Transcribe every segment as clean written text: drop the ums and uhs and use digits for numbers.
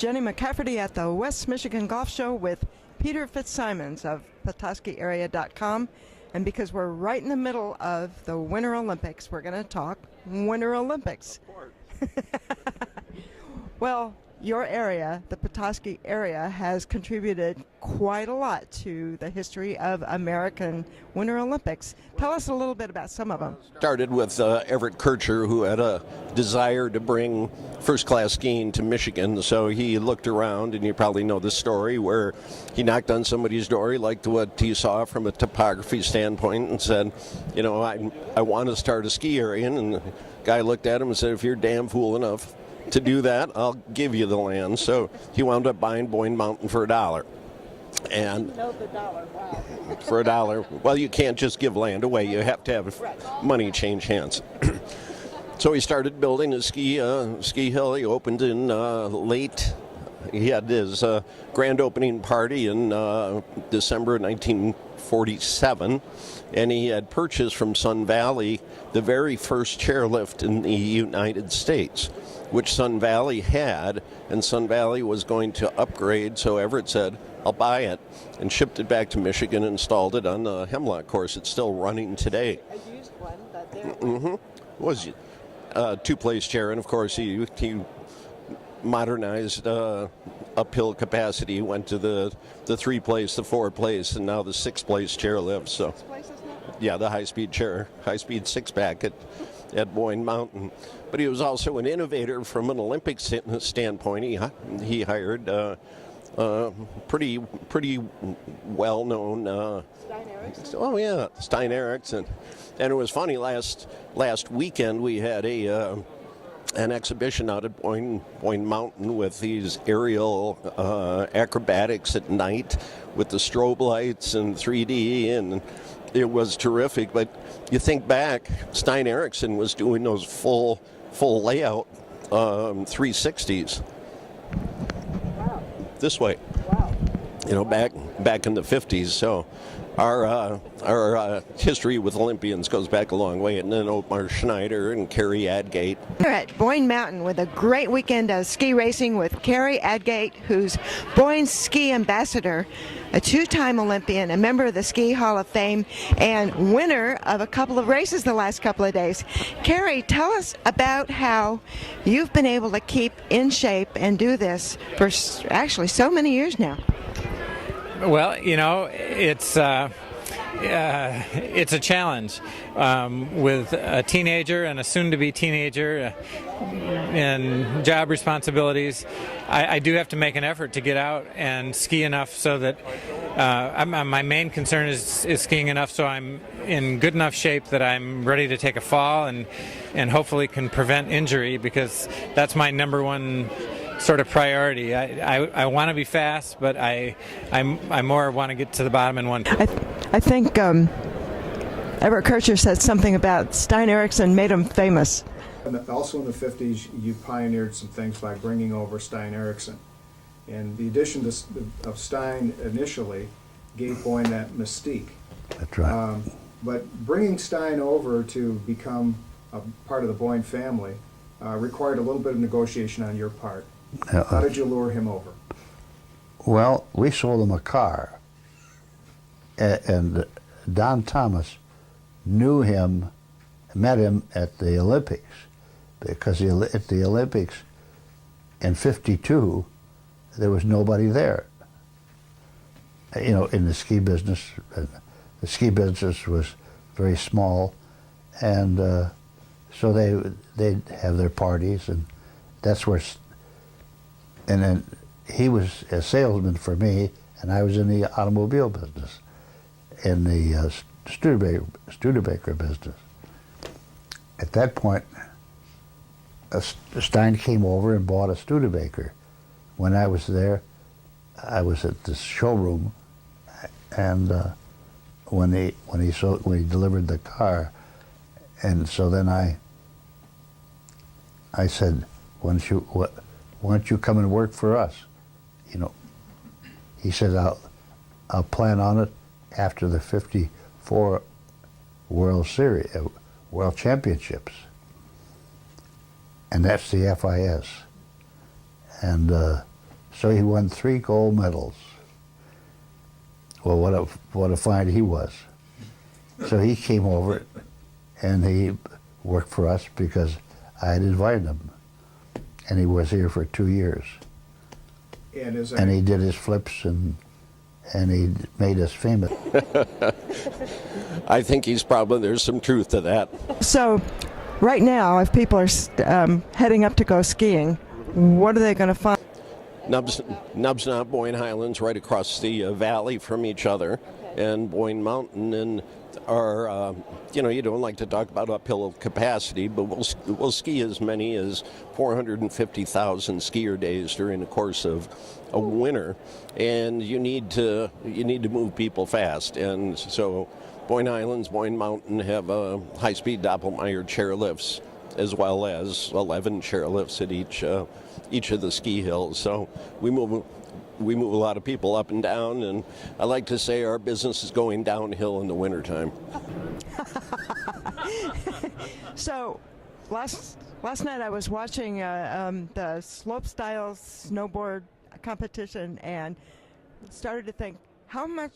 Jenny McCafferty at the West Michigan Golf Show with Peter Fitzsimons of PetoskeyArea.com. And because we're right in the middle of the Winter Olympics, we're going to talk Winter Olympics. Well, your area, the Petoskey area, has contributed quite a lot to the history of American Winter Olympics. Tell us a little bit about some of them. Started with Everett Kircher, who had a desire to bring first-class skiing to Michigan, so he looked around, and you probably know the story, where he knocked on somebody's door. He liked what he saw from a topography standpoint and said, you know, I want to start a ski area. And the guy looked at him and said, if you're damn fool enough to do that, I'll give you the land. So he wound up buying Boyne Mountain for $1. And the dollar, wow. For $1. Well, you can't just give land away. You have to have money change hands. So he started building a ski hill. He opened in he had his grand opening party in December 1947, and he had purchased from Sun Valley the very first chairlift in the United States, which Sun Valley had, and Sun Valley was going to upgrade, so Everett said, I'll buy it, and shipped it back to Michigan and installed it on the Hemlock course. It's still running today. I used one, but there. Was a two-place chair, and of course he modernized uphill capacity, went to the three-place, the four-place, and now the six-place chairlift. So, 6 places now? Yeah, the high-speed chair, high-speed six-pack at Boyne Mountain. But he was also an innovator from an Olympic standpoint. He hired pretty well-known. Stein Eriksen? Oh yeah, Stein Eriksen. And it was funny. Last weekend we had an exhibition out at Boyne Mountain with these aerial acrobatics at night with the strobe lights and 3D, and it was terrific. But you think back, Stein Eriksen was doing those full layout 360s. Wow. This way. Wow. You know, back in the 50s. So our history with Olympians goes back a long way. And then Otmar Schneider and Kerry Adgate. We're at Boyne Mountain with a great weekend of ski racing with Kerry Adgate, who's Boyne's ski ambassador, a two-time Olympian, a member of the Ski Hall of Fame, and winner of a couple of races the last couple of days. Kerry, tell us about how you've been able to keep in shape and do this for actually so many years now. Well, you know, it's a challenge with a teenager and a soon-to-be teenager and job responsibilities. I do have to make an effort to get out and ski enough so that my main concern is skiing enough so I'm in good enough shape that I'm ready to take a fall and hopefully can prevent injury, because that's my number one sort of priority. I want to be fast, but I more want to get to the bottom in one. I think Everett Kircher said something about Stein Eriksen made him famous. Also in the 50s, you pioneered some things by bringing over Stein Eriksen. And the addition of Stein initially gave Boyne that mystique. That's right. But bringing Stein over to become a part of the Boyne family required a little bit of negotiation on your part. How did you lure him over? Well, we sold him a car, and Don Thomas knew him, met him at the Olympics, because at the Olympics in '52, there was nobody there. You know, in the ski business, the ski business was very small, and so they'd have their parties, and that's where. And then he was a salesman for me, and I was in the automobile business, in the Studebaker business. At that point, Stein came over and bought a Studebaker. When I was there, I was at the showroom, and when he delivered the car, and so then I said, why don't you come and work for us? You know, he said, I'll plan on it after the '54 World Championships, and that's the FIS. And So he won 3 gold medals. Well, what a find he was. So he came over and he worked for us because I had invited him. And he was here for 2 years. And he did his flips and he made us famous. I think there's some truth to that. So, right now, if people are heading up to go skiing, what are they going to find? Nubsnot, Boyne Highlands, right across the valley from each other, and Boyne Mountain, and our, you don't like to talk about uphill capacity, but we'll ski as many as 450,000 skier days during the course of a winter, and you need to move people fast, and so Boyne Highlands, Boyne Mountain have high-speed Doppelmayr chairlifts, as well as 11 chairlifts at each of the ski hills. So we move a lot of people up and down, and I like to say our business is going downhill in the wintertime. So, last night I was watching the slopestyle snowboard competition and started to think, how much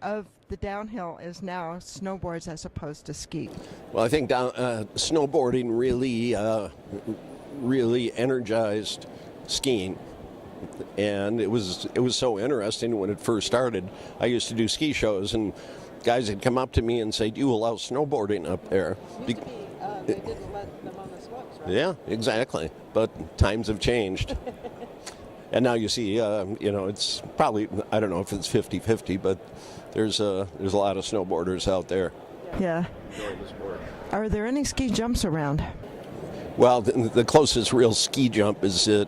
of the downhill is now snowboards as opposed to ski? Well, I think snowboarding really energized skiing. And it was so interesting when it first started. I used to do ski shows, and guys would come up to me and say, "Do you allow snowboarding up there?" They didn't let them on the slopes, right? Yeah, exactly. But times have changed. And now you see, it's probably, I don't know if it's 50-50, but there's a lot of snowboarders out there. Yeah. Enjoying the sport. Are there any ski jumps around? Well, the closest real ski jump is at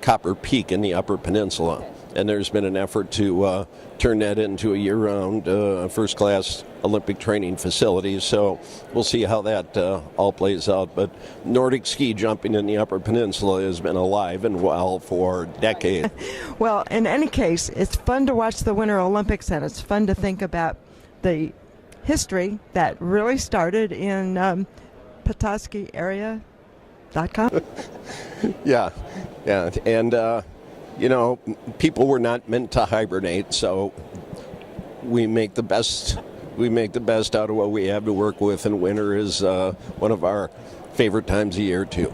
Copper Peak in the Upper Peninsula, and there's been an effort to turn that into a year-round, first-class Olympic training facility. So we'll see how that all plays out. But Nordic ski jumping in the Upper Peninsula has been alive and well for decades. Well, in any case, it's fun to watch the Winter Olympics, and it's fun to think about the history that really started in Petoskey area. Yeah, and people were not meant to hibernate, so we make the best out of what we have to work with, and winter is one of our favorite times of year too.